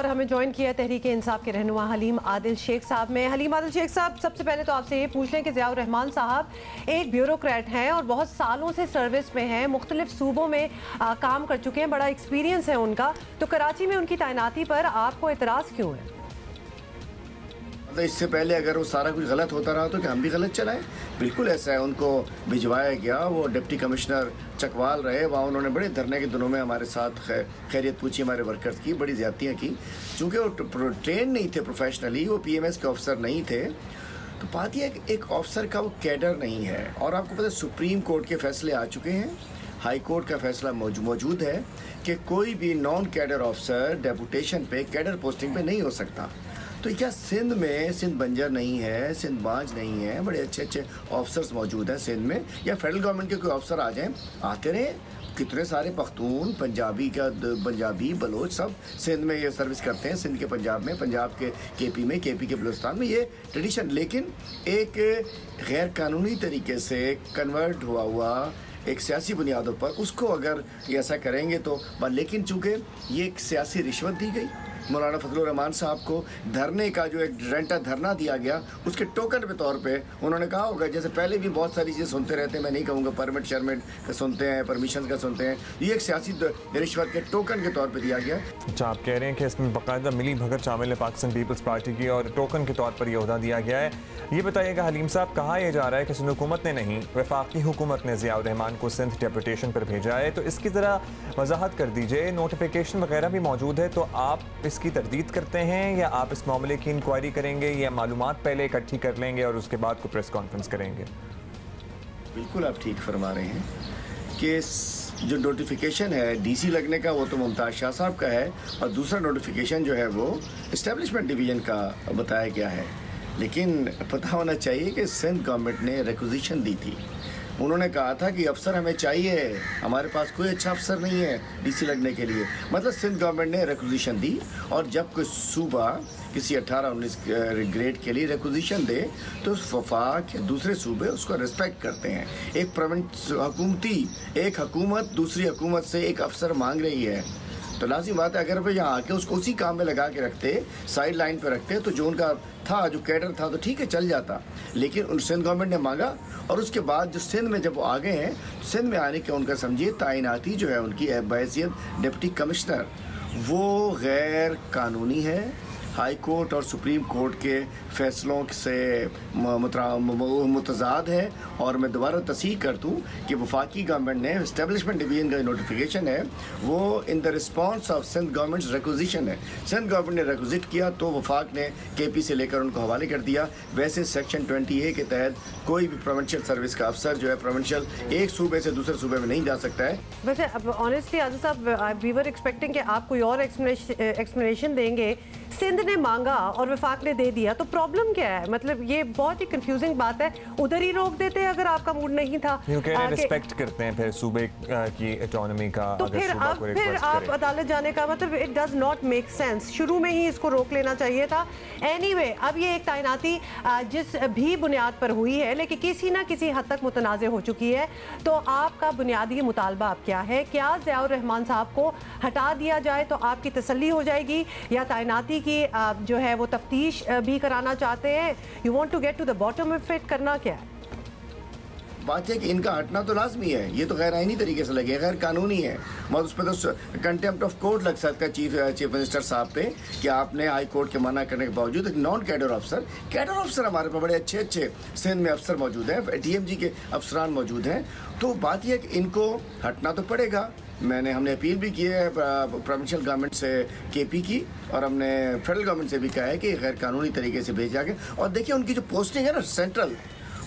और हमें ज्वाइन किया तहरीक इंसाफ के रहनुमा हलीम आदिल शेख साहब में। हलीम आदिल शेख साहब, सबसे पहले तो आपसे ये पूछ लें कि ज़ियाउर रहमान साहब एक ब्यूरोक्रेट हैं और बहुत सालों से सर्विस में हैं, मुख्तलिफ सूबों में काम कर चुके हैं, बड़ा एक्सपीरियंस है उनका, तो कराची में उनकी तैनाती पर आपको एतराज़ क्यों है? इससे पहले अगर वो सारा कुछ गलत होता रहा तो क्या हम भी गलत चलाएं? बिल्कुल ऐसा है, उनको भिजवाया गया, वो डिप्टी कमिश्नर चकवाल रहे, वहाँ उन्होंने बड़े धरने के दिनों में हमारे साथ खैरियत पूछी, हमारे वर्कर्स की बड़ी ज़्यादतियाँ की, चूँकि वो ट्रेन नहीं थे प्रोफेशनली, वो PMS के ऑफिसर नहीं थे। तो बात यह है कि एक ऑफिसर का वो कैडर नहीं है। और आपको पता है सुप्रीम कोर्ट के फैसले आ चुके हैं, हाई कोर्ट का फैसला मौजूद है कि कोई भी नॉन कैडर ऑफिसर डेपुटेशन पे कैडर पोस्टिंग पे नहीं हो सकता। तो क्या सिंध में सिंध बंजर नहीं है, सिंध बांझ नहीं है, बड़े अच्छे अच्छे ऑफिसर्स मौजूद हैं सिंध में, या फेडरल गवर्नमेंट के कोई ऑफिसर आ जाएं, आते रहे। कितने सारे पख्तून, पंजाबी बलोच सब सिंध में ये सर्विस करते हैं, सिंध के पंजाब में, पंजाब के KP में, KP के बलूचिस्तान में, ये ट्रेडिशन। लेकिन एक गैर कानूनी तरीके से कन्वर्ट हुआ एक सियासी बुनियादों पर उसको अगर ये ऐसा करेंगे तो, लेकिन चूँकि ये एक सियासी रिश्वत दी गई, मौलाना फजलुर रहमान साहब को धरने का जो एक रेंटा धरना दिया गया, उसके टोकन के तौर पे उन्होंने कहा होगा, जैसे पहले भी बहुत सारी चीज़ें सुनते रहते हैं, मैं नहीं कहूँगा परमिट शर्मिट का सुनते हैं, परमिशन का सुनते हैं, ये एक सियासी रिश्वत के टोकन के तौर पे दिया गया। अच्छा, आप कह रहे हैं कि इसमें बाकायदा मिली भगत शामिल है पाकिस्तान पीपल्स पार्टी की और टोकन के तौर पर यह ओहदा दिया गया है। ये बताइएगा हलीम साहब, कहा यह जा रहा है कि सिंध हुकूमत ने नहीं, वफाकी हुकूमत ने ज़ियाउर रहमान को सिंध डेपुटेशन पर भेजा है, तो इसकी ज़रा वजाहत कर दीजिए। नोटिफिकेशन वगैरह भी मौजूद है, तो आप इसकी तरदीद करते हैं या आप इस मामले की इंक्वायरी करेंगे या मालूमात पहले इकट्ठी कर लेंगे और उसके बाद को प्रेस कॉन्फ्रेंस करेंगे? बिल्कुल आप ठीक फरमा रहे हैं कि जो नोटिफिकेशन है DC लगने का वो तो मुमताज़ शाह साहब का है, और दूसरा नोटिफिकेशन जो है वो इस्टेब्लिशमेंट डिवीज़न का बताया गया है। लेकिन पता होना चाहिए कि सिंध गवर्नमेंट ने रिक्विजिशन दी थी, उन्होंने कहा था कि अफसर हमें चाहिए, हमारे पास कोई अच्छा अफसर नहीं है DC लगने के लिए। मतलब सिंध गवर्नमेंट ने रिक्विजिशन दी, और जब कोई सूबा किसी 18-19 ग्रेड के लिए रिक्विजिशन दे तो वफाक दूसरे सूबे उसको रिस्पेक्ट करते हैं। एक हुकूमत दूसरी हुकूमत से एक अफसर मांग रही है, तो लाजिम बात है अगर वो यहाँ आके उसको उसी काम में लगा के रखते, साइड लाइन पे रखते, तो जो उनका था, जो कैडर था, तो ठीक है चल जाता। लेकिन उन सिंध गवर्नमेंट ने मांगा, और उसके बाद जो सिंध में जब वो आ गए हैं, सिंध में आने के उनका समझिए तैनाती जो है उनकी बहैसियत डिप्टी कमिश्नर, वो गैर कानूनी है। हाई कोर्ट और सुप्रीम कोर्ट के फैसलों से मुतज़ाद है। और मैं दोबारा तस्दीक कर दूँ कि वफाकी गवर्नमेंट ने इस्टेब्लिशमेंट डिवीज़न का नोटिफिकेशन है वो in the response of Sindh government requisition है। सिंध गवर्नमेंट ने रिक्विजिट किया तो वफाक ने KP से लेकर उनको हवाले कर दिया। वैसे सेक्शन 20A के तहत कोई भी प्रोविंशियल सर्विस का अफसर जो है प्रोविंशियल एक सूबे से दूसरे सूबे में नहीं जा सकता है। वैसे अब ऑनेस्टली आदिल साहब, वी वर एक्सपेक्टिंग कि आप कोई और एक्सप्लेनेशन देंगे। सिंध ने मांगा और वफाक ने दे दिया, तो प्रॉब्लम क्या है? मतलब ये बहुत ही कंफ्यूजिंग बात है। उधर ही रोक देते हैं अगर आपका मूड नहीं था। रिस्पेक्ट करते हैं फिर सूबे की ऑटोनॉमी का, तो फिर आप अदालत जाने का मतलब it does not make sense. शुरू में ही इसको रोक लेना चाहिए था। एनीवे, अब ये एक तैनाती जिस भी बुनियाद पर हुई है, लेकिन किसी ना किसी हद तक मुतनाज़ हो चुकी है, तो आपका बुनियादी मुतालबा अब क्या है? क्या ज़ियाउर रहमान साहब को हटा दिया जाए तो आपकी तसल्ली हो जाएगी, या तैनाती की जो है वो तफ्तीश भी कराना चाहते हैं? You want to get to the bottom of it, करना क्या है? बात है कि इनका हटना तो लाजमी है, ये तो गैर आईनी तरीके से लगे, गैर कानूनी है। मतलब उस पर तो कंटेम्प्ट ऑफ कोर्ट लग सकता है चीफ मिनिस्टर साहब पे कि आपने हाई कोर्ट के मना करने के बावजूद एक नॉन कैडर ऑफिसर हमारे पास बड़े अच्छे सिंध में अफसर मौजूद हैं, DMG के अफसरान मौजूद हैं। तो बात यह है कि इनको हटना तो पड़ेगा। हमने अपील भी की है प्रोविंशियल गवर्नमेंट से KP की, और हमने फेडरल गवर्नमेंट से भी कहा है कि गैर कानूनी तरीके से भेजा गया। और देखिए उनकी जो पोस्टिंग है ना सेंट्रल,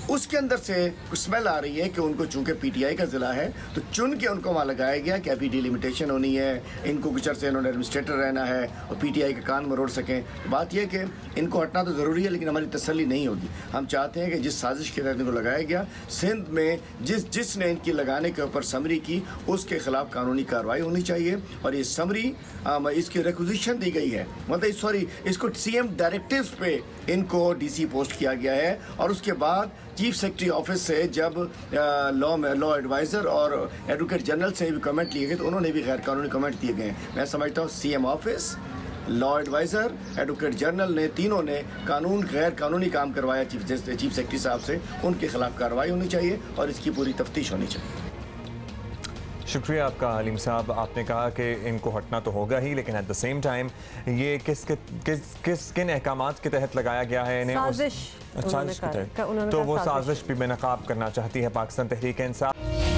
उसके अंदर से स्मेल आ रही है कि उनको चूंकि PTI का ज़िला है तो चुन के उनको वहाँ लगाया गया कि अभी डिलिमिटेशन होनी है, इनको कुछ अर्से इन्होंने एडमिनिस्ट्रेटर रहना है और PTI के कान मरोड़ सकें। बात यह कि इनको हटना तो ज़रूरी है, लेकिन हमारी तसल्ली नहीं होगी। हम चाहते हैं कि जिस साजिश के तहत इनको लगाया गया, सिंध में जिसने इनकी लगाने के ऊपर समरी की उसके खिलाफ कानूनी कार्रवाई होनी चाहिए। और ये समरी इसकी रिक्विजिशन दी गई है, मतलब इसको CM डायरेक्टिव्स पे इनको DC पोस्ट किया गया है। और उसके बाद चीफ सेक्रेटरी ऑफिस से जब लॉ एडवाइज़र और एडवोकेट जनरल से भी कमेंट लिए गए तो उन्होंने भी गैर कानूनी कमेंट दिए गए हैं। मैं समझता हूँ CM office law adviser, advocate general ने, तीनों ने गैर कानूनी काम करवाया चीफ सेक्रेटरी साहब से, उनके खिलाफ कार्रवाई होनी चाहिए और इसकी पूरी तफ्तीश होनी चाहिए। शुक्रिया आपका हलीम साहब। आपने कहा कि इनको हटना तो होगा ही, लेकिन एट द सेम टाइम ये किन अहकामात के तहत लगाया गया है इन्हें? साजिश के तहत। तो वो साजिश भी बेनकाब करना चाहती है पाकिस्तान तहरीक इंसाफ।